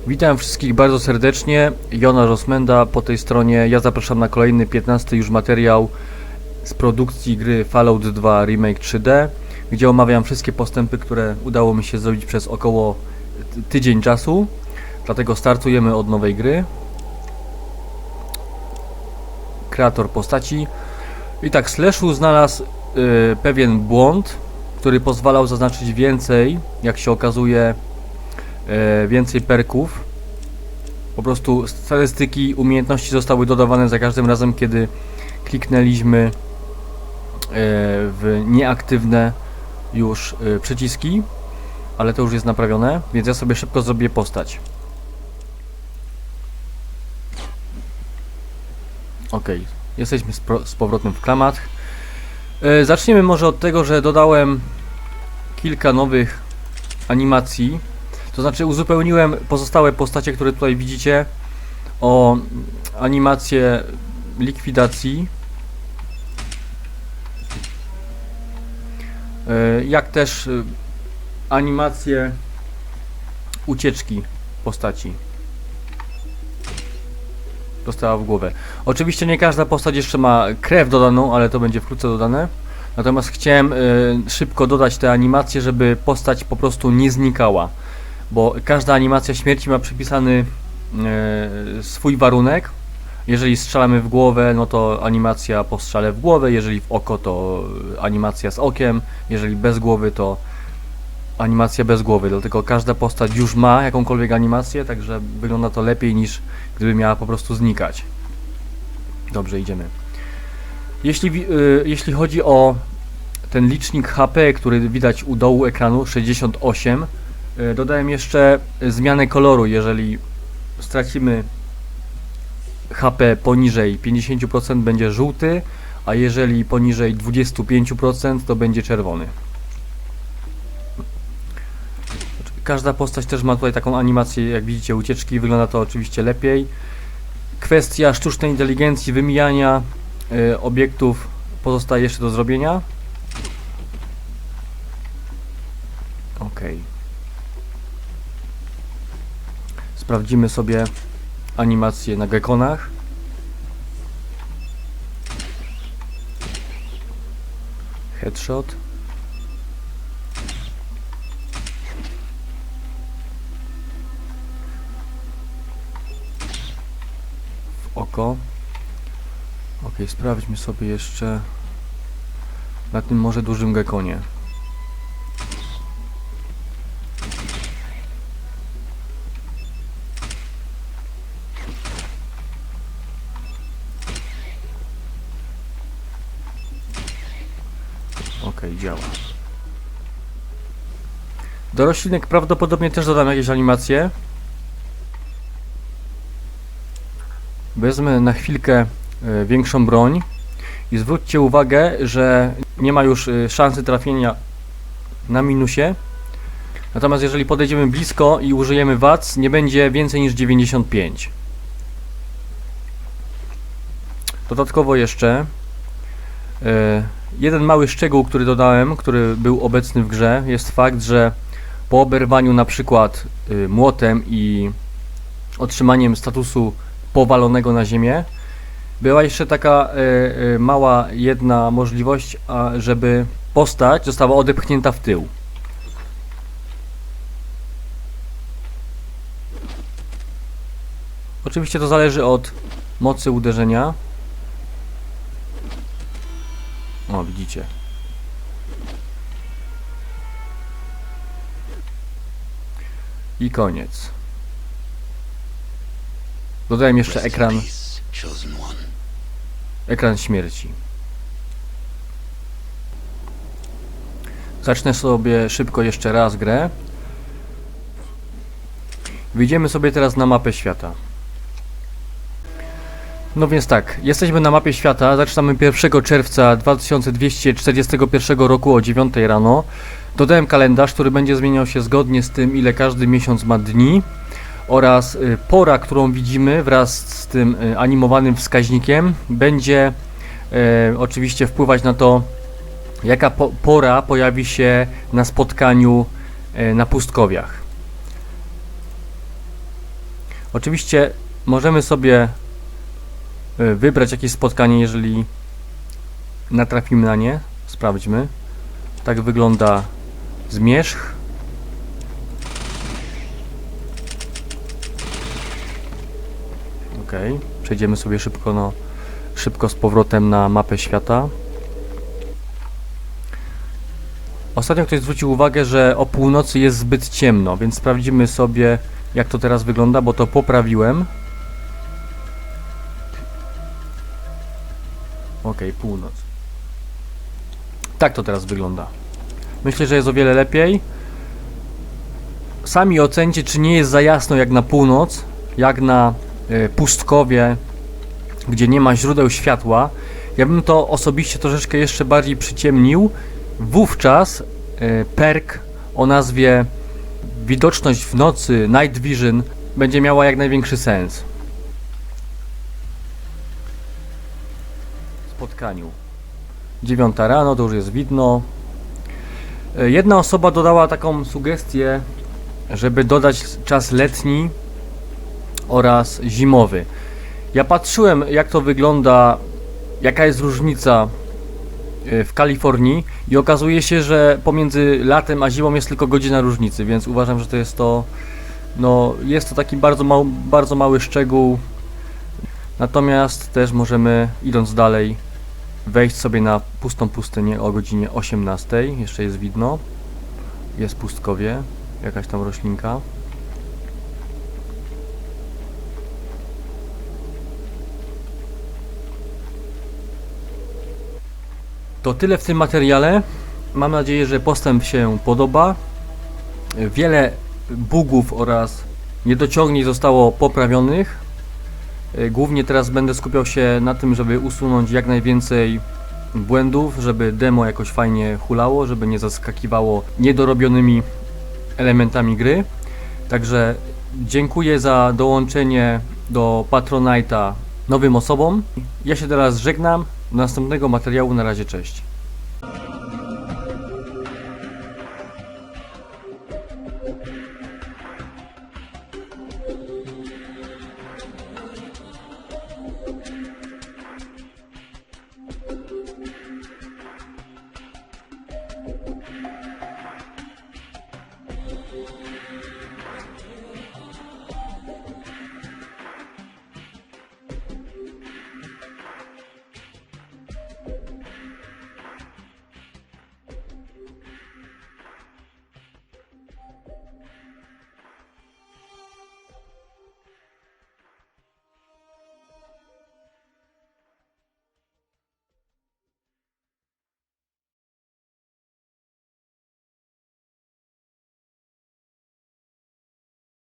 Witam wszystkich bardzo serdecznie, Jonasz Osmenda po tej stronie. Ja zapraszam na kolejny 15 już materiał z produkcji gry Fallout 2 Remake 3D, gdzie omawiam wszystkie postępy, które udało mi się zrobić przez około tydzień czasu. Dlatego startujemy od nowej gry. Kreator postaci. I tak, Slashu znalazł pewien błąd, który pozwalał zaznaczyć więcej, jak się okazuje, więcej perków. Po prostu statystyki umiejętności zostały dodawane za każdym razem, kiedy kliknęliśmy w nieaktywne już przyciski, ale to już jest naprawione, więc ja sobie szybko zrobię postać. Ok, jesteśmy z powrotem w Klamath. Zaczniemy może od tego, że dodałem kilka nowych animacji. To znaczy uzupełniłem pozostałe postacie, które tutaj widzicie, o animację likwidacji, jak też animację ucieczki postaci. Dostała w głowę. Oczywiście nie każda postać jeszcze ma krew dodaną, ale to będzie wkrótce dodane. Natomiast chciałem szybko dodać te animacje, żeby postać po prostu nie znikała. Bo każda animacja śmierci ma przypisany swój warunek. Jeżeli strzelamy w głowę, no to animacja po strzale w głowę, jeżeli w oko, to animacja z okiem, jeżeli bez głowy, to animacja bez głowy. Dlatego każda postać już ma jakąkolwiek animację, także wygląda to lepiej niż gdyby miała po prostu znikać. Dobrze, idziemy. Jeśli chodzi o ten licznik HP, który widać u dołu ekranu, 68, dodałem jeszcze zmianę koloru. Jeżeli stracimy HP poniżej 50%, będzie żółty, a jeżeli poniżej 25%, to będzie czerwony. Każda postać też ma tutaj taką animację, jak widzicie, ucieczki. Wygląda to oczywiście lepiej. Kwestia sztucznej inteligencji, wymijania obiektów pozostaje jeszcze do zrobienia. Ok. Sprawdzimy sobie animację na gekonach. Headshot. W oko. Ok, sprawdźmy sobie jeszcze na tym może dużym gekonie. Ok, działa. Do roślinek prawdopodobnie też dodam jakieś animacje. Wezmę na chwilkę większą broń i zwróćcie uwagę, że nie ma już szansy trafienia na minusie. Natomiast jeżeli podejdziemy blisko i użyjemy WAC, nie będzie więcej niż 95. Dodatkowo jeszcze jeden mały szczegół, który dodałem, który był obecny w grze, jest fakt, że po oberwaniu na przykład młotem i otrzymaniem statusu powalonego na ziemię, była jeszcze taka mała jedna możliwość, żeby postać została odepchnięta w tył. Oczywiście to zależy od mocy uderzenia. O, widzicie. I koniec. Dodałem jeszcze ekran śmierci. Zacznę sobie szybko jeszcze raz grę. Wyjdziemy sobie teraz na mapę świata. No więc tak, jesteśmy na mapie świata. Zaczynamy 1 czerwca 2241 roku o 9 rano. Dodałem kalendarz, który będzie zmieniał się zgodnie z tym, ile każdy miesiąc ma dni. Oraz pora, którą widzimy wraz z tym animowanym wskaźnikiem, będzie oczywiście wpływać na to, jaka pora pojawi się na spotkaniu na pustkowiach. Oczywiście możemy sobie wybrać jakieś spotkanie, jeżeli natrafimy na nie. Sprawdźmy. Tak wygląda zmierzch. Ok, przejdziemy sobie szybko z powrotem na mapę świata. Ostatnio ktoś zwrócił uwagę, że o północy jest zbyt ciemno, więc sprawdzimy sobie, jak to teraz wygląda, bo to poprawiłem. Ok, północ. Tak to teraz wygląda. Myślę, że jest o wiele lepiej. Sami ocencie, czy nie jest za jasno jak na północ, jak na pustkowie, gdzie nie ma źródeł światła. Ja bym to osobiście troszeczkę jeszcze bardziej przyciemnił. Wówczas perk o nazwie widoczność w nocy, Night Vision, będzie miała jak największy sens. W spotkaniu 9 rano, to już jest widno. Jedna osoba dodała taką sugestię, żeby dodać czas letni oraz zimowy. Ja patrzyłem, jak to wygląda, jaka jest różnica w Kalifornii i okazuje się, że pomiędzy latem a zimą jest tylko godzina różnicy, więc uważam, że to jest to, no, jest to taki bardzo mały szczegół. Natomiast też możemy, idąc dalej, wejść sobie na pustą pustynię o godzinie 18. Jeszcze jest widno. Jest pustkowie, jakaś tam roślinka. To tyle w tym materiale. Mam nadzieję, że postęp się podoba. Wiele bugów oraz niedociągnięć zostało poprawionych. Głównie teraz będę skupiał się na tym, żeby usunąć jak najwięcej błędów, żeby demo jakoś fajnie hulało, żeby nie zaskakiwało niedorobionymi elementami gry. Także dziękuję za dołączenie do Patronite'a nowym osobom. Ja się teraz żegnam. Do następnego materiału. Na razie, cześć.